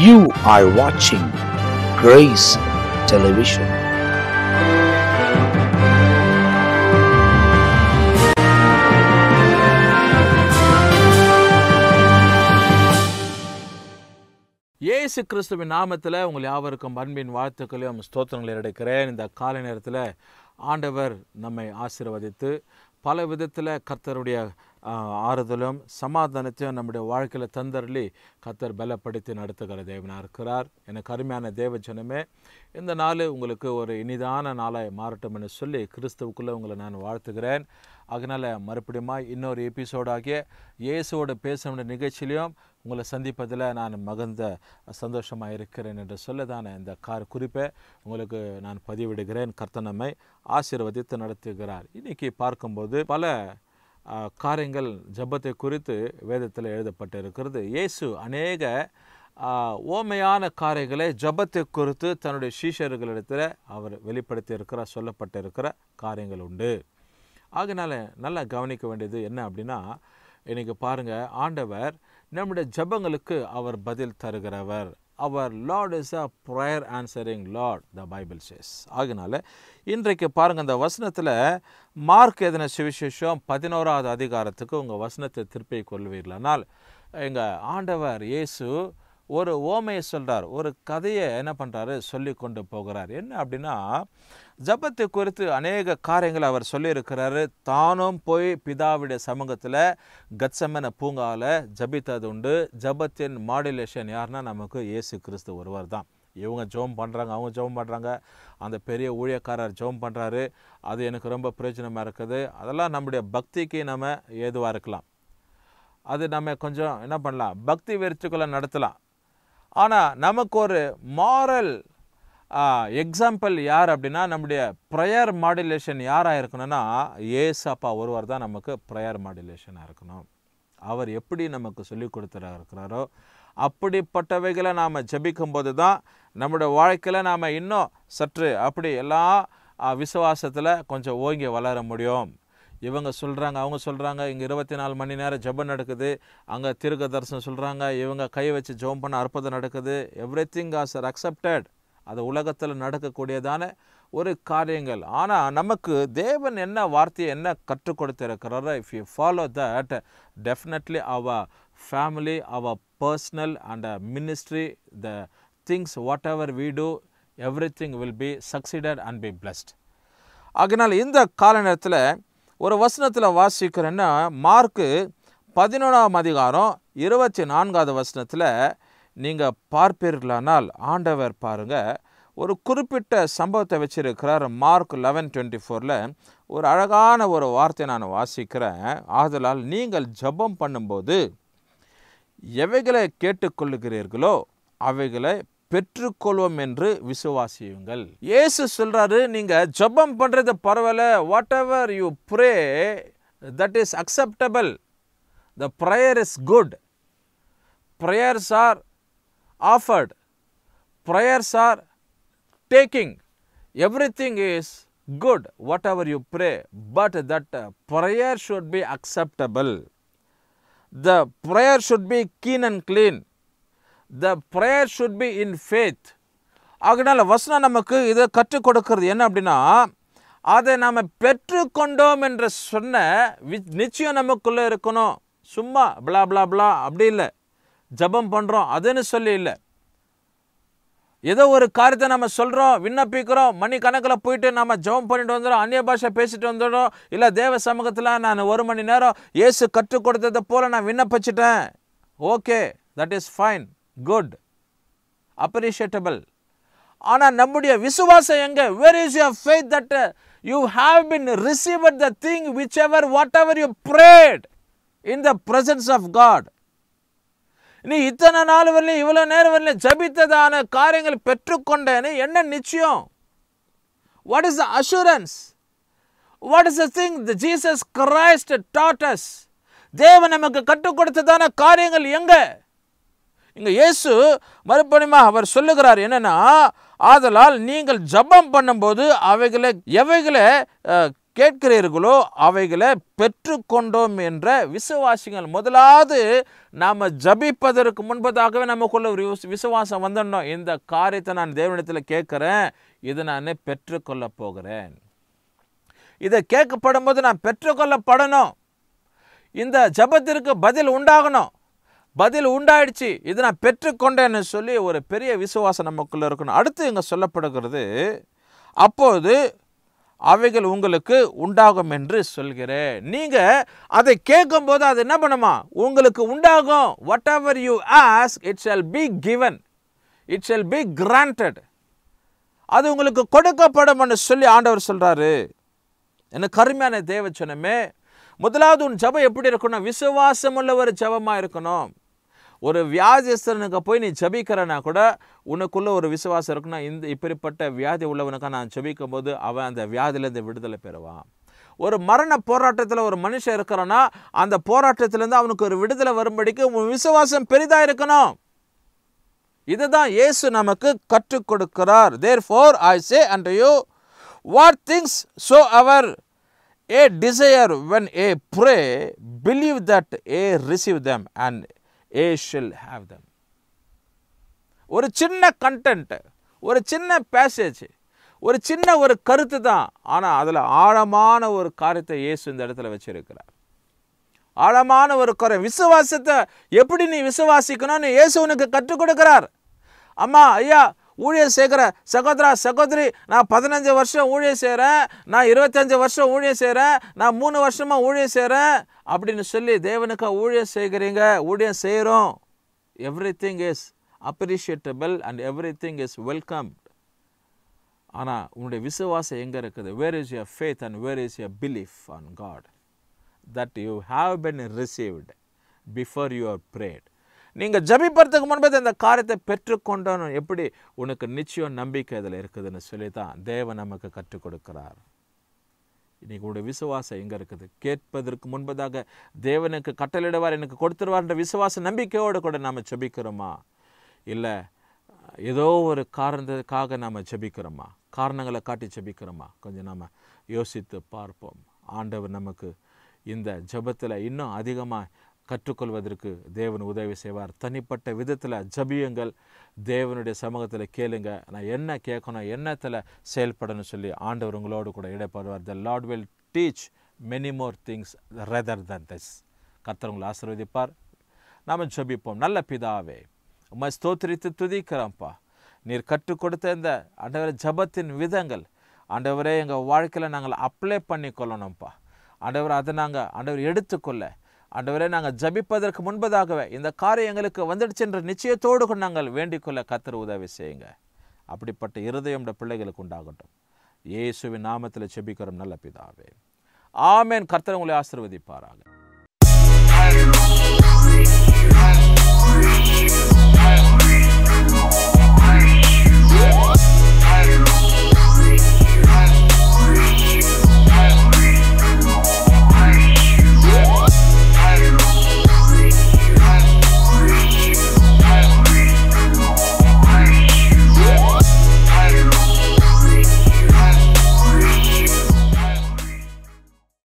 You are watching Grace Television. இயேசு கிறிஸ்துவின் நாமத்தில் உங்கள் யாவருக்கும் அன்பின் வாழ்த்துக்களையும் ஸ்தோத்திரங்களை எடுக்கிறேன். இந்த காலை நேரத்தில் ஆண்டவர் நம்மை ஆசீர்வதித்து பல விதத்தில் கர்த்தருடைய ஆறுதலும் சமாதானத்தையும் நம்முடைய வாழ்க்கையில் தந்தருளி கர்த்தர் பலப்படுத்தி நடத்துகிற தேவனாக இருக்கிறார். எனக்கு அருமையான தேவ ஜனமே, இந்த நாள் உங்களுக்கு ஒரு இனிதான நாளாய் மாறட்டும் என்று சொல்லி கிறிஸ்துவுக்குள்ளே உங்களை நான் வாழ்த்துகிறேன். அதனால் மறுபடியும் இன்னொரு எபிசோடாகிய இயேசுவோடு பேசுகிற நிகழ்ச்சியிலையும் உங்களை சந்திப்பதில் நான் மகிழ்ந்த சந்தோஷமாக இருக்கிறேன் என்று சொல்லதான இந்த குறிப்பை உங்களுக்கு நான் பதிவிடுகிறேன். கர்த்தர் நம்மை ஆசீர்வதித்து நடத்துகிறார். இன்றைக்கி பார்க்கும்போது பல காரியங்கள் ஜெபத்தை குறித்து வேதத்தில் எழுதப்பட்டு இருக்கிறது. இயேசு அநேக ஓமையான காரியங்களை ஜெபத்தை குறித்து தன்னுடைய சீஷர்களிடத்தில் அவர் வெளிப்படுத்தி இருக்கிற சொல்லப்பட்டு இருக்கிற காரியங்கள் உண்டு. அதனால நல்லா கவனிக்க வேண்டியது என்ன அப்படின்னா, இன்றைக்கி பாருங்கள், ஆண்டவர் நம்முடைய ஜெபங்களுக்கு அவர் பதில் தருகிறவர். அவர் Lord is a prayer answering Lord, the Bible says. அதனால இன்றைக்கு பாருங்கள், இந்த வசனத்தில் மார்க் எழுதின சுவிசேஷம் 11வது அதிகாரத்துக்கு உங்கள் வசனத்தை திருப்பி கொள்வீர்களானால், எங்கள் ஆண்டவர் இயேசு ஒரு ஓமையை சொல்கிறார், ஒரு கதையை என்ன பண்ணுறாரு சொல்லி கொண்டு போகிறார். என்ன அப்படின்னா, ஜெபத்தை குறித்து அநேக காரியங்களை அவர் சொல்லியிருக்கிறாரு. தானும் போய் பிதாவுடைய சமூகத்தில் கத்செமனே பூங்காவில் ஜபித்தது உண்டு. ஜபத்தின் மாடுலேஷன் யாருன்னா நமக்கு இயேசு கிறிஸ்து ஒருவர் தான். இவங்க ஜெபம் பண்ணுறாங்க, அவங்க ஜெபம் பண்ணுறாங்க, அந்த பெரிய ஊழியக்காரர் ஜெபம் பண்ணுறாரு. அது எனக்கு ரொம்ப பிரயோஜனமாக இருக்குது. அதெல்லாம் நம்முடைய பக்திக்கு நம்ம ஏதுவாக இருக்கலாம். அது நம்ம கொஞ்சம் என்ன பண்ணலாம், பக்தி வெறிச்சுக்களை நடத்தலாம். ஆனால் நமக்கு ஒரு மாரல் எக்ஸாம்பிள் யார் அப்படின்னா, நம்முடைய ப்ரேயர் மாடுலேஷன் யாராக இருக்கணும்னா ஏசப்பா ஒருவர் தான் நமக்கு ப்ரேயர் மாடுலேஷனாக இருக்கணும். அவர் எப்படி நமக்கு சொல்லி கொடுத்துருக்கிறாரோ அப்படிப்பட்டவைகளை நாம் ஜெபிக்கும் போது தான் நம்முடைய வாழ்க்கையில் நாம் இன்னும் சற்று அப்படி எல்லா விசுவாசத்தில் கொஞ்சம் ஓங்கி வளர முடியும். இவங்க சொல்கிறாங்க, அவங்க சொல்கிறாங்க, இங்கே 24 மணி நேரம் ஜெபம் நடக்குது, அங்கே தீர்க்க தரிசனம் சொல்கிறாங்க, இவங்க கை வச்சு ஜெபம் பண்ண அற்புதம் நடக்குது. Every thing as R accepted. அது உலகத்தில் நடக்கக்கூடியதான ஒரு காரியங்கள். ஆனால் நமக்கு தேவன் என்ன வார்த்தையை என்ன கற்றுக் கொடுத்திருக்கிறாரோ, if you follow that, definitely அவர் ஃபேமிலி, அவர் personal and ministry, the things whatever we do, everything will be succeeded and be blessed. அதனால் இந்த கால நேரத்தில் ஒரு வசனத்தில் வாசிக்கிறேன்னா, மார்க்கு 11ஆம் அதிகாரம் 24வது வசனத்தில் நீங்கள் பார்ப்பீர்களானால், ஆண்டவர் பாருங்கள் ஒரு குறிப்பிட்ட சம்பவத்தை வச்சிருக்கிறார். மார்க் 11:24 ஒரு அழகான ஒரு வார்த்தையை நான் வாசிக்கிறேன். ஆதலால் நீங்கள் ஜெபம் பண்ணும்போது எவைகளை கேட்டுக்கொள்ளுகிறீர்களோ அவைகளை பெற்றுக்கொள்வோம் என்று விசுவாசியுங்கள். இயேசு சொல்றாரு, நீங்க ஜெபம் பண்றது பரவாயில்ல, what ever you pray that is acceptable, the prayer is good, prayers are offered, prayers are taking, everything is good whatever you pray, but that prayer should be acceptable, the prayer should be keen and clean, the prayer should be in faith. அதனால் வசனம் நமக்கு இதை கற்றுக் கொடுக்கிறது என்ன அப்படின்னா, அதை நாம் பெற்றுக்கொண்டோம் என்று சொன்ன நிச்சயம் நமக்குள்ளே இருக்கணும். சும்மா பிளா பிளா பிளா அப்படி இல்லை. ஜெபம் பண்ணுறோம் அதுன்னு சொல்லி இல்லை. ஏதோ ஒரு காரியத்தை நம்ம சொல்கிறோம், விண்ணப்பிக்கிறோம், மணி கணக்கில் போயிட்டு நம்ம ஜெபம் பண்ணிட்டு வந்துடும், அந்நிய பாஷை பேசிட்டு வந்துடும். இல்லை தேவ சமூகத்தில் நான் 1 மணி நேரம் இயேசு கற்றுக் கொடுத்ததை போல் நான் விண்ணப்பிச்சிட்டேன். Okay, that is fine, good, appreciable. ஆனால் நம்முடைய விசுவாசம் எங்கே? Where is your faith that you have been received the thing whichever whatever you prayed in the presence of God. நீ இத்தனை நாள் வரலையும் இவ்வளோ நேரம் வரலையும் ஜபித்ததான காரியங்கள் பெற்றுக்கொண்டேன்னு என்ன நிச்சயம்? What is the assurance? What is the thing the Jesus Christ dot as? தேவன் நமக்கு கற்றுக் கொடுத்ததான காரியங்கள் எங்கே? இங்கே இயேசு மறுபடியும் அவர் சொல்லுகிறார் என்னன்னா, ஆதலால் நீங்கள் ஜெபம் பண்ணும்போது அவைகளை எவைகளை கேட்கிறீர்களோ அவைகளை பெற்றுக்கொண்டோம் என்ற விசுவாசிகள். முதலாவது நாம் ஜபிப்பதற்கு முன்பதாகவே நமக்குள்ள ஒரு விசுவாசம் வந்துடணும். இந்த காரியத்தை நான் தேவனிடத்தில் கேட்குறேன், இதை நான் பெற்றுக்கொள்ள போகிறேன். இதை கேட்கப்படும் போது நான் பெற்றுக்கொள்ளப்படணும். இந்த ஜபத்திற்கு பதில் உண்டாகணும். பதில் உண்டாயிடுச்சு, இது நான் பெற்றுக்கொண்டேன்னு சொல்லி ஒரு பெரிய விசுவாசம் நமக்குள்ள இருக்கணும். அடுத்து இங்கே சொல்லப்படுகிறது, அப்போது அவைகள் உங்களுக்கு உண்டாகும் என்று சொல்கிறேன். நீங்கள் அதை கேட்கும்போது அது என்ன பண்ணுமா? உங்களுக்கு உண்டாகும். What ever you ask it shall be given, it shall be granted. அது உங்களுக்கு கொடுக்கப்படும் என்று சொல்லி ஆண்டவர் சொல்கிறாரு. எனக்கு அருமையான தேவச்சனமே, முதலாவது உன் ஜபம் எப்படி இருக்கணும்? விசுவாசம் உள்ள ஒரு ஜபமாக இருக்கணும். ஒரு வியாதிஸ்தனுக்கு போய் நீ ஜபிக்கிறனா கூட உனக்குள்ள ஒரு விசுவாசம் இருக்குன்னா, இந்த இப்படிப்பட்ட வியாதி உள்ளவனுக்காக நான் ஜபிக்கும் போது அவன் அந்த வியாதியிலேருந்து விடுதலை பெறுவான். ஒரு மரண போராட்டத்தில் ஒரு மனுஷன் இருக்கிறான்னா அந்த போராட்டத்திலேருந்து அவனுக்கு ஒரு விடுதலை வரும்படிக்கு உன் விசுவாசம் பெரிதாக இருக்கணும். இதுதான் இயேசு நமக்கு கற்றுக் கொடுக்கிறார். Therefore I say unto you, what things soever a desire when a pray, believe that a receive them and a shall have them. ஒரு சின்ன கண்டென்ட், ஒரு சின்ன பேசேஜ், ஒரு சின்ன ஒரு கருத்து தான். ஆனால் அதில் ஆழமான ஒரு காரியத்தை இயேசு இந்த இடத்துல வச்சிருக்கிறார். ஆழமான ஒரு விசுவாசத்தை எப்படி நீ விசுவாசிக்கணும்னு இயேசு உனக்கு கற்றுக் கொடுக்கிறார். அம்மா ஐயா ஊழியம் செய்கிற சகோதரா சகோதரி, நான் 15 வருஷம் ஊழியம் செய்கிறேன், நான் 25 வருஷம் ஊழியம் செய்கிறேன், நான் 3 வருஷமாக ஊழியம் செய்கிறேன் அப்படின்னு சொல்லி தேவனுக்கு ஊழியம் செய்கிறீங்க, ஊழியம் செய்கிறோம். Everything is appreciable and everything is welcome. ஆனால் உன்னுடைய விசுவாசம் எங்கே இருக்குது? Where is your faith and where is your belief on God that you have been received before you are prayed. நீங்கள் ஜபிப்பறதுக்கு முன்பே இந்த காரியத்தை பெற்றுக்கொண்டோன்னு எப்படி உனக்கு நிச்சயம் நம்பிக்கை இதில் இருக்குதுன்னு சொல்லி தான் தேவன் நமக்கு கற்றுக் கொடுக்கிறார். இன்றைக்கி உங்களுடைய விசுவாசம் எங்கே இருக்குது? கேட்பதற்கு முன்பதாக தேவனுக்கு கட்டளையிடுவார், எனக்கு கொடுத்துருவார்ன்ற விசுவாச நம்பிக்கையோடு கூட நாம் ஜபிக்கிறோமா? இல்லை ஏதோ ஒரு காரணத்துக்காக நாம் ஜபிக்கிறோமா? காரணங்களை காட்டி ஜபிக்கிறோமா? கொஞ்சம் நாம் யோசித்து பார்ப்போம். ஆண்டவர் நமக்கு இந்த ஜபத்தில் இன்னும் அதிகமாக கற்றுக்கொள்வதற்கு தேவன் உதவி செய்வார். தனிப்பட்ட விதத்தில் ஜபியுங்கள், தேவனுடைய சமூகத்தில் கேளுங்க. நான் என்ன கேட்கணும், என்னத்தில் செயல்படணும்னு சொல்லி ஆண்டவர் உங்களோடு கூட இடைப்படுவார். The Lord will teach many more things rather than this. கர்த்தர் உங்களை ஆசீர்வதிப்பார். நாம் ஜபிப்போம். நல்ல பிதாவே, உம்மை ஸ்தோத்திரித்து துதிக்கிறோம்ப்பா. நீர் கற்றுக் கொடுத்த இந்த ஆண்டவரே ஜபத்தின் விதங்கள் ஆண்டவரே எங்கள் வாழ்க்கையில் நாங்கள் அப்ளை பண்ணி கொள்ளணும்ப்பா. ஆண்டவர் அதை நாங்கள் ஆண்டவர் எடுத்துக்கொள்ள ஆண்டவரே நாங்கள் ஜபிப்பதற்கு முன்பதாகவே இந்த காரியம் எங்களுக்கு வந்துடுச்சு என்ற நிச்சயத்தோடு கொண்டு நாங்கள் வேண்டிக்கொள்ள கர்த்தர் உதவி செய்யுங்க. அப்படிப்பட்ட இருதயம் பிள்ளைகளுக்கு உண்டாகட்டும். இயேசுவின் நாமத்தில் ஜெபிக்கிறோம் நல்ல பிதாவே, ஆமென். கர்த்தர் உங்களை ஆசீர்வதிப்பாராக.